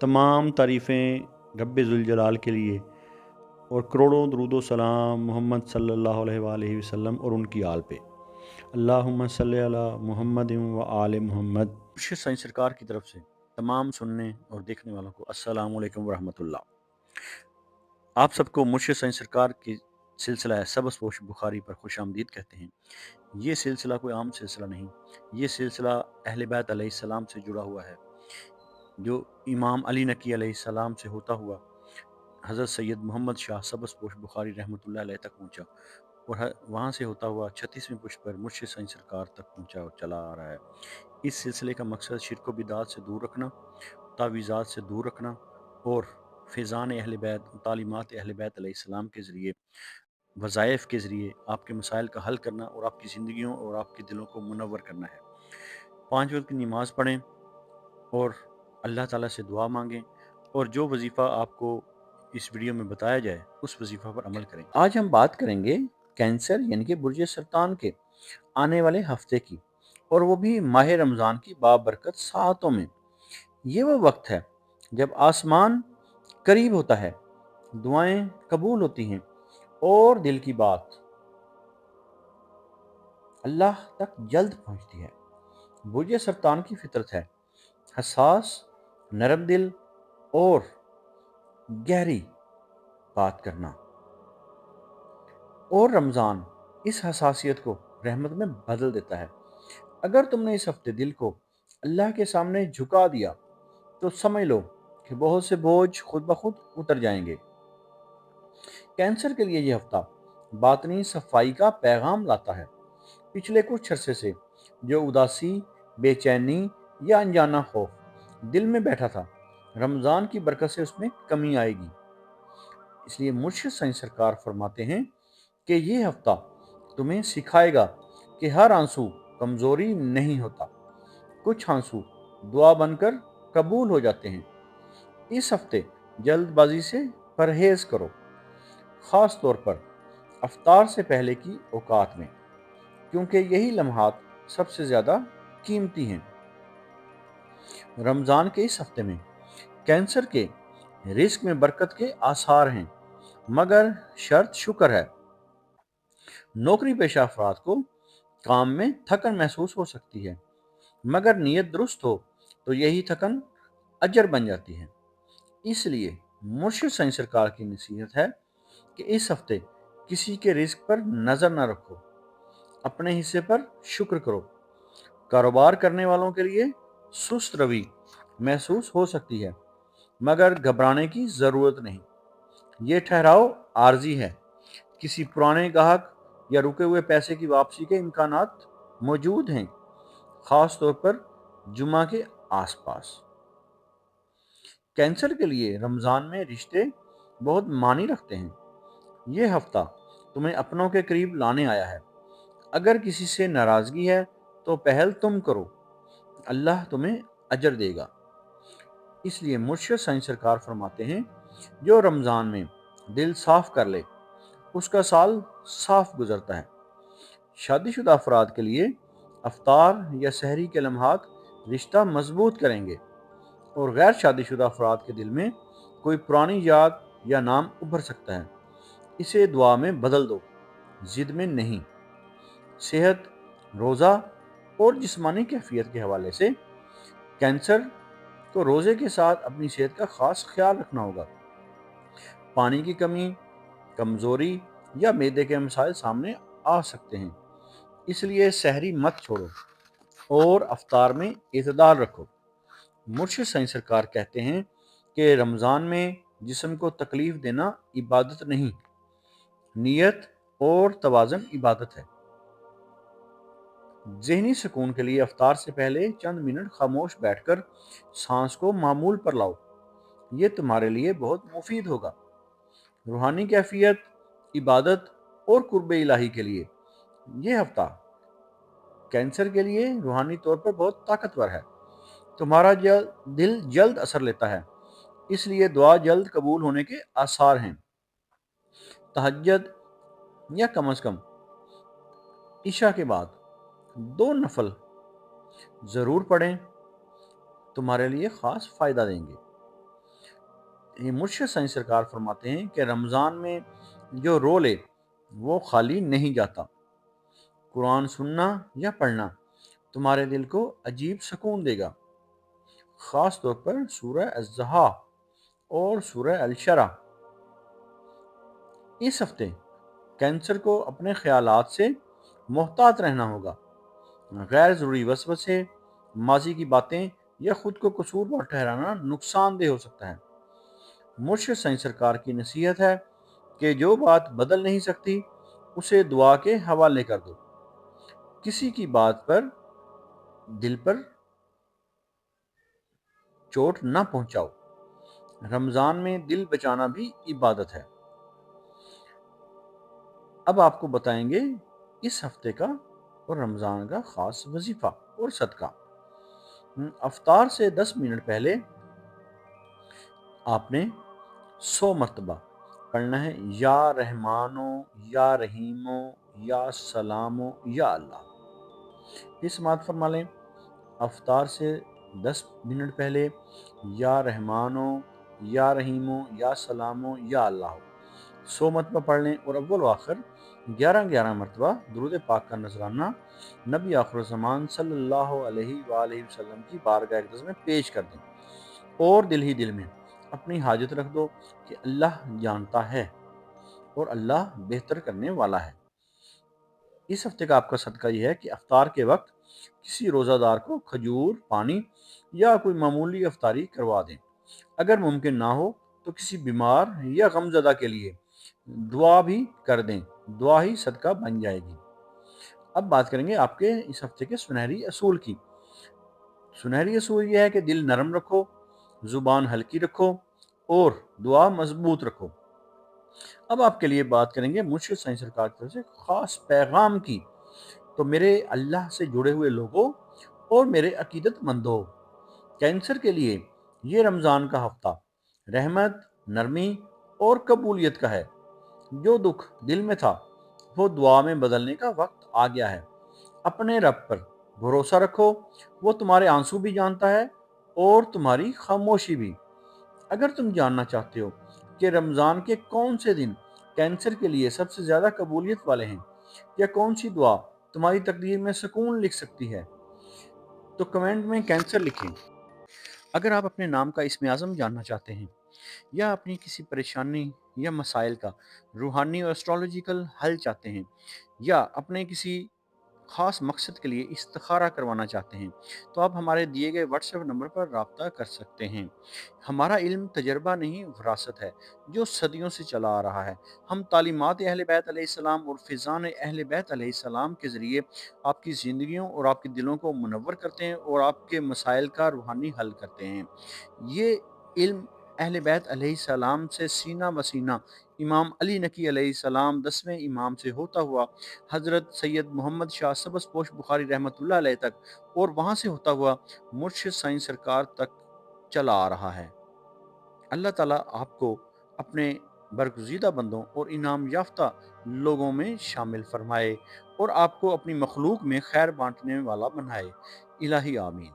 तमाम तारीफ़ें रब्बे ज़ुल के लिए और करोड़ों दरूद व सलाम मोहम्मद सल्लल्लाहु अलैहि वसल्लम और उनकी आल पे। अल्लाहुम्मा सल्लि अला मुहम्मद व आले मोहम्मद। मुर्शिद साईं सरकार की तरफ से तमाम सुनने और देखने वालों को अस्सलामु अलैकुम व रहमतुल्लाह। आप सबको मुर्शिद साईं सरकार की सिलसिला सबज़पोश बुखारी पर खुश आमदीद कहते हैं। ये सिलसिला कोई आम सिलसिला नहीं, ये सिलसिला अहले बैत अलैहिस्सलाम से जुड़ा हुआ है, जो इमाम अली नकी अलैहिस्सलाम से होता हुआ हज़रत सैयद मोहम्मद शाह सबज़पोश बुखारी रहमतुल्लाह अलैह तक पहुँचा और वहाँ से होता हुआ 36वें पुष्प पर मुर्शिद साईं सरकार तक पहुँचा और चला आ रहा है। इस सिलसिले का मकसद शिर्क व बिदात से दूर रखना, तावीज़ात से दूर रखना और फ़ैज़ान अहले बैत, तालीमात अहले बैत अलैहिस्सलाम के ज़रिए, वज़ाइफ़ के ज़रिए आपके मसाइल का हल करना और आपकी ज़िंदगियों और आपके दिलों को मुनव्वर करना है। 5 वक़्त की नमाज़ पढ़ें और अल्लाह ताला से दुआ मांगें और जो वजीफ़ा आपको इस वीडियो में बताया जाए उस वजीफ़ा पर अमल करें। आज हम बात करेंगे कैंसर यानी कि बुर्ज सरतान के आने वाले हफ्ते की, और वो भी माह रमज़ान की बाबरकत सातों में। ये वो वक्त है जब आसमान करीब होता है, दुआएं कबूल होती हैं और दिल की बात अल्लाह तक जल्द पहुंचती है। बुर्ज सरतान की फितरत है हसास, नरम दिल और गहरी बात करना, और रमज़ान इस हसासियत को रहमत में बदल देता है। अगर तुमने इस हफ्ते दिल को अल्लाह के सामने झुका दिया तो समझ लो कि बहुत से बोझ खुद ब खुद उतर जाएंगे। कैंसर के लिए यह हफ्ता बातनी सफाई का पैगाम लाता है। पिछले कुछ अरसे से जो उदासी, बेचैनी या अनजाना खौफ दिल में बैठा था, रमज़ान की बरकत से उसमें कमी आएगी। इसलिए मुर्शिद साईं सरकार फरमाते हैं कि ये हफ्ता तुम्हें सिखाएगा कि हर आंसू कमजोरी नहीं होता, कुछ आंसू दुआ बनकर कबूल हो जाते हैं। इस हफ्ते जल्दबाजी से परहेज करो, खास तौर पर अफ्तार से पहले की औकात में, क्योंकि यही लम्हात सबसे ज्यादा कीमती हैं। रमजान के इस हफ्ते में कैंसर के रिस्क में बरकत के आसार हैं, मगर शर्त शुक्र है। नौकरी पेशा अफराद को काम में थकन महसूस हो सकती है, मगर नीयत दुरुस्त हो तो यही थकन अजर बन जाती है। इसलिए मुर्शिद साईं सरकार की नसीहत है कि इस हफ्ते किसी के रिस्क पर नजर न रखो, अपने हिस्से पर शुक्र करो। कारोबार करने वालों के लिए सुस्त रवि महसूस हो सकती है, मगर घबराने की जरूरत नहीं। ये ठहराव आर्जी है। किसी पुराने ग्राहक या रुके हुए पैसे की वापसी के इम्कानात मौजूद हैं, खास तौर पर जुमा के आसपास। कैंसर के लिए रमजान में रिश्ते बहुत मानी रखते हैं। ये हफ्ता तुम्हें अपनों के करीब लाने आया है। अगर किसी से नाराजगी है तो पहल तुम करो, अल्लाह तुम्हें अजर देगा। इसलिए मुर्शिद साईं सरकार फरमाते हैं, जो रमजान में दिल साफ कर ले उसका साल साफ गुजरता है। शादीशुदा अफराद के लिए अफ्तार या सहरी के लम्हात रिश्ता मजबूत करेंगे, और गैर शादीशुदा अफराद के दिल में कोई पुरानी याद या नाम उभर सकता है। इसे दुआ में बदल दो, जिद में नहीं। सेहत, रोज़ा और जिस्मानी कैफियत के हवाले से कैंसर को रोज़े के साथ अपनी सेहत का खास ख्याल रखना होगा। पानी की कमी, कमज़ोरी या मैदे के मसाइल सामने आ सकते हैं, इसलिए सहरी मत छोड़ो और अफ्तार में इतदाल रखो। मुर्शिद साईं सरकार कहते हैं कि रमज़ान में जिस्म को तकलीफ देना इबादत नहीं, नियत और तवाज़न इबादत है। ज़हनी सुकून के लिए अफ्तार से पहले चंद मिनट खामोश बैठकर सांस को मामूल पर लाओ। ये तुम्हारे लिए बहुत मुफीद होगा। रूहानी कैफियत, इबादत और कुर्ब इलाही के लिए ये हफ्ता कैंसर के लिए रूहानी तौर पर बहुत ताकतवर है। तुम्हारा दिल जल्द असर लेता है, इसलिए दुआ जल्द कबूल होने के आसार हैं। तहज्जुद या कम से कम इशा के बाद 2 नफल ज़रूर पढ़ें, तुम्हारे लिए ख़ास फ़ायदा देंगे। یہ مرشد سائیں سرکار فرماتے ہیں کہ رمضان میں جو رو لے وہ خالی نہیں جاتا۔ قرآن سننا یا پڑھنا تمہارے دل کو عجیب سکون دے گا، خاص طور پر سورہ الضحیٰ اور سورہ الشرح۔ اس ہفتے کینسر کو اپنے خیالات سے محتاط رہنا ہوگا۔ غیر ضروری وسوسے، ماضی کی باتیں یا خود کو قصوروار ٹھہرانا نقصان دہ ہو سکتا ہے۔ مرشد سائیں سرکار کی نصیحت ہے کہ جو بات بدل نہیں سکتی اسے دعا کے حوالے کر دو۔ کسی کی بات پر دل پر چوٹ نہ پہنچاؤ۔ رمضان میں دل بچانا بھی عبادت ہے۔ اب آپ کو بتائیں گے اس ہفتے کا اور رمضان کا خاص وظیفہ اور صدقہ۔ افطار سے 10 منٹ پہلے آپ نے 100 مرتبہ پڑھنا ہے یا رحمانو یا رحیمو یا سلامو یا اللہ۔ یہ سماعت فرما لیں، افطار سے 10 منٹ پہلے یا رحمانو یا رحیمو یا سلامو یا اللہ 100 مرتبہ پڑھ لیں، اور اول و آخر 11 مرتبہ درود پاک کا نذرانہ نبی آخر الزمان صلی اللہ علیہ وآلہ وسلم کی بارگاہ اقدس میں پیش کر دیں، اور دل ہی دل میں اپنی حاجت رکھ دو کہ اللہ جانتا ہے اور اللہ بہتر کرنے والا ہے۔ اس ہفتے کا آپ کا صدقہ یہ ہے کہ افطار کے وقت کسی روزہ دار کو کھجور، پانی یا کوئی معمولی افطاری کروا دیں۔ اگر ممکن نہ ہو تو کسی بیمار یا غمزدہ کے لیے دعا بھی کر دیں، دعا ہی صدقہ بن جائے گی۔ اب بات کریں گے آپ کے اس ہفتے کے سنہری اصول کی۔ سنہری اصول یہ ہے کہ دل نرم رکھو، زبان ہلکی رکھو اور دعا مضبوط رکھو۔ اب آپ کے لیے بات کریں گے مرشد سائیں سرکار کی طرف سے خاص پیغام کی۔ تو میرے اللہ سے جڑے ہوئے لوگوں اور میرے عقیدت مندوں، کینسر کے لیے یہ رمضان کا ہفتہ رحمت، نرمی اور قبولیت کا ہے۔ جو دکھ دل میں تھا وہ دعا میں بدلنے کا وقت آ گیا ہے۔ اپنے رب پر بھروسہ رکھو، وہ تمہارے آنسو بھی جانتا ہے اور تمہاری خاموشی بھی۔ اگر تم جاننا چاہتے ہو کہ رمضان کے کون سے دن کینسر کے لیے سب سے زیادہ قبولیت والے ہیں، یا کون سی دعا تمہاری تقدیر میں سکون لکھ سکتی ہے، تو کمنٹ میں کینسر لکھیں۔ اگر آپ اپنے نام کا اسم اعظم جاننا چاہتے ہیں، یا اپنی کسی پریشانی یا مسائل کا روحانی اور اسٹرالوجیکل حل چاہتے ہیں، یا اپنے کسی خاص مقصد کے لیے استخارہ کروانا چاہتے ہیں، تو آپ ہمارے دیے گئے واٹس ایپ نمبر پر رابطہ کر سکتے ہیں۔ ہمارا علم تجربہ نہیں، وراثت ہے جو صدیوں سے چلا آ رہا ہے۔ ہم تعلیمات اہل بیت علیہ السلام اور فیضان اہل بیت علیہ السلام کے ذریعے آپ کی زندگیوں اور آپ کے دلوں کو منور کرتے ہیں اور آپ کے مسائل کا روحانی حل کرتے ہیں۔ یہ علم اہل بیت علیہ السلام سے سینہ بسینہ امام علی نقی علیہ السلام 10ویں امام سے ہوتا ہوا حضرت سید محمد شاہ سبز پوش بخاری رحمۃ اللہ علیہ تک، اور وہاں سے ہوتا ہوا مرشد سائیں سرکار تک چلا آ رہا ہے۔ اللہ تعالیٰ آپ کو اپنے برگزیدہ بندوں اور انعام یافتہ لوگوں میں شامل فرمائے اور آپ کو اپنی مخلوق میں خیر بانٹنے والا بنائے۔ الہی آمین۔